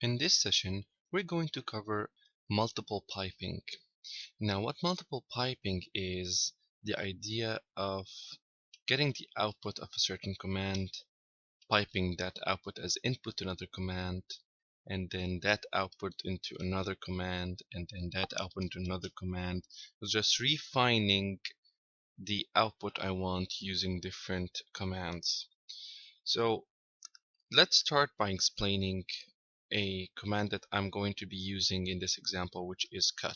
In this session, we're going to cover multiple piping. Now, what multiple piping is the idea of getting the output of a certain command, piping that output as input to another command, and then that output into another command, and then that output into another command. So just refining the output I want using different commands. So let's start by explaining a command that I'm going to be using in this example, which is cut.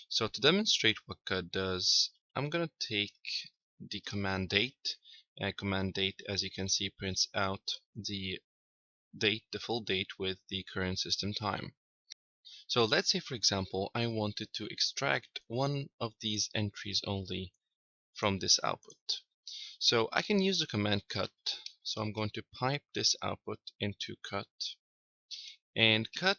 So to demonstrate what cut does, I'm going to take the command date, and command date, as you can see, prints out the date, the full date with the current system time. So let's say, for example, I wanted to extract one of these entries only from this output. So I can use the command cut. So I'm going to pipe this output into cut, and cut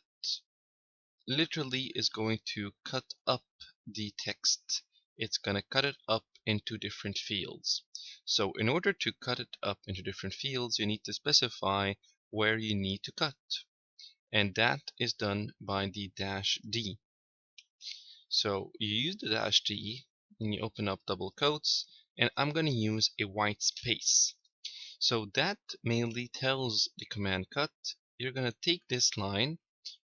literally is going to cut up the text. It's going to cut it up into different fields. So in order to cut it up into different fields, you need to specify where you need to cut. And that is done by the -d. So you use the -d and you open up double quotes, and I'm going to use a white space. So that mainly tells the command cut, you're going to take this line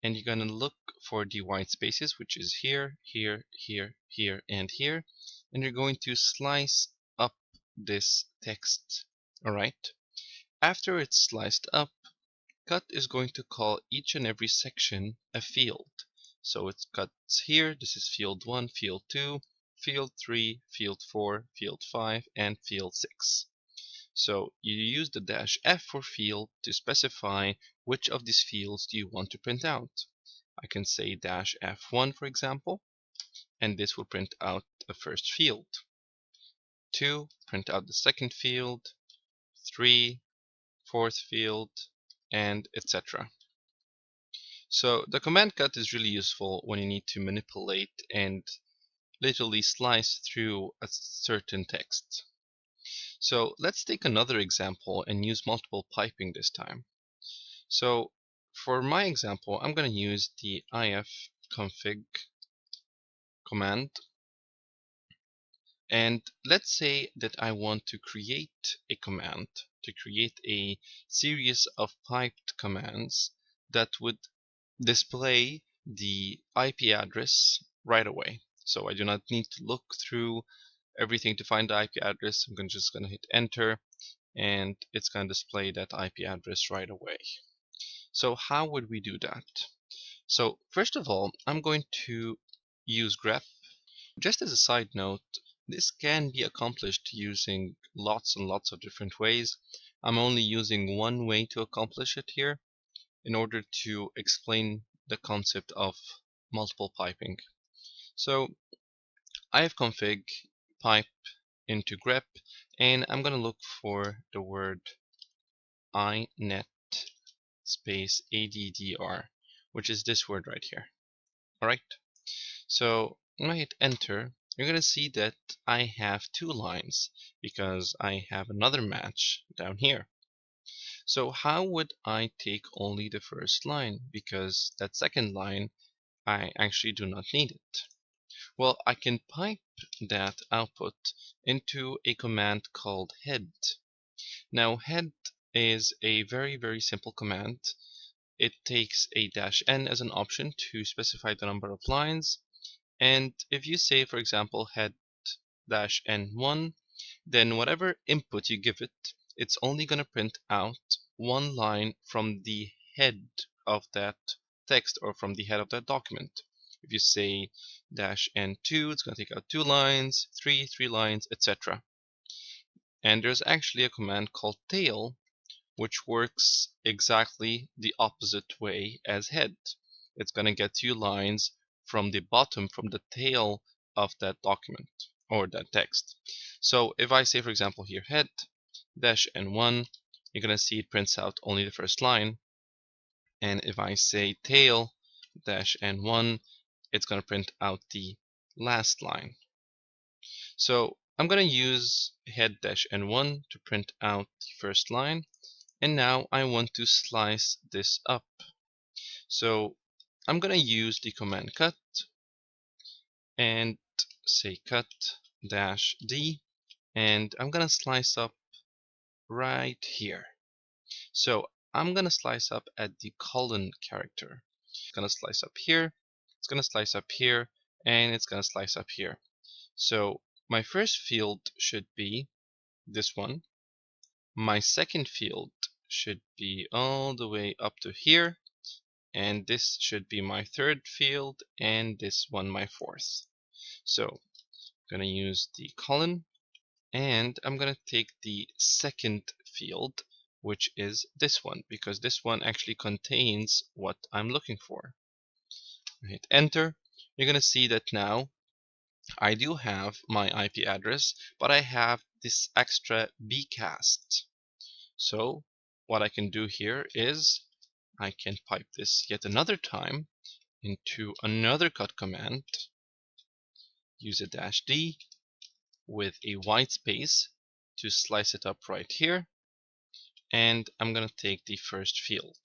and you're going to look for the white spaces, which is here, here, here, here, and here, and you're going to slice up this text. Alright, after it's sliced up, cut is going to call each and every section a field. So it cuts here, this is field 1, field 2, field 3, field 4, field 5, and field 6. So you use the -f for field to specify which of these fields do you want to print out. I can say -f1, for example, and this will print out the first field. 2, print out the second field. 3, fourth field, and etc. So the command cut is really useful when you need to manipulate and literally slice through a certain text. So let's take another example and use multiple piping this time. So for my example, I'm going to use the ifconfig command. And let's say that I want to create a command, to create a series of piped commands that would display the IP address right away. So I do not need to look through everything to find the IP address. I'm just going to hit enter, and it's going to display that IP address right away. So how would we do that? So first of all, I'm going to use grep. Just as a side note, this can be accomplished using lots and lots of different ways. I'm only using one way to accomplish it here in order to explain the concept of multiple piping. So ifconfig pipe into grep, and I'm going to look for the word inet space addr, which is this word right here. Alright, so when I hit enter, you're going to see that I have two lines because I have another match down here. So how would I take only the first line? Because that second line, I actually do not need it. Well, I can pipe that output into a command called head. Now, head is a very simple command. It takes a -n as an option to specify the number of lines. And if you say, for example, head -n1, then whatever input you give it, it's only going to print out one line from the head of that text or from the head of that document. If you say -n2, it's going to take out 2 lines, 3 lines, etc. And there's actually a command called tail, which works exactly the opposite way as head. It's going to get 2 lines from the bottom, from the tail of that document or that text. So if I say, for example, here head -n1, you're going to see it prints out only the first line. And if I say tail -n1, it's going to print out the last line. So I'm going to use head -n1 to print out the first line. And now I want to slice this up. So I'm going to use the command cut and say cut -d, and I'm going to slice up right here. So I'm going to slice up at the colon character. It's going to slice up here, it's going to slice up here, and it's going to slice up here. So my first field should be this one. My second field should be all the way up to here, and this should be my third field, and this one my fourth. So I'm going to use the colon, and I'm going to take the second field, which is this one, because this one actually contains what I'm looking for. I hit enter. You're going to see that now I do have my IP address, but I have this extra bcast. So what I can do here is I can pipe this yet another time into another cut command, use a -d with a white space to slice it up right here, and I'm going to take the first field.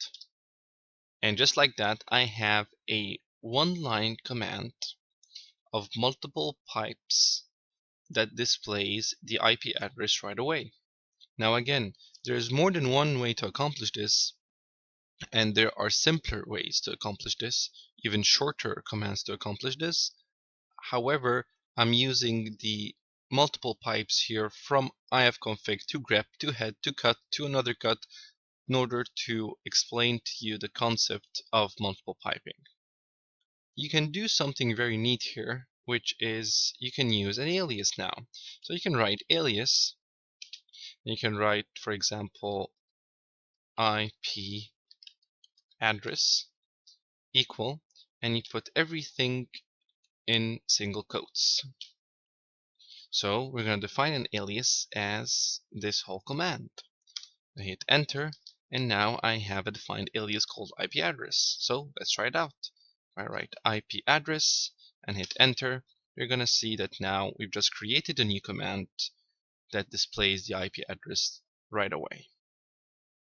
And just like that, I have a one-line command of multiple pipes that displays the IP address right away. Now again, there's more than one way to accomplish this, and there are simpler ways to accomplish this, even shorter commands to accomplish this. However, I'm using the multiple pipes here from ifconfig to grep to head to cut to another cut in order to explain to you the concept of multiple piping. You can do something very neat here, which is you can use an alias now. So you can write alias, and you can write, for example, IP address equal, and you put everything in single quotes. So we're going to define an alias as this whole command. I hit enter, and now I have a defined alias called IP address. So let's try it out. If I write IP address and hit enter, you're going to see that now we've just created a new command that displays the IP address right away.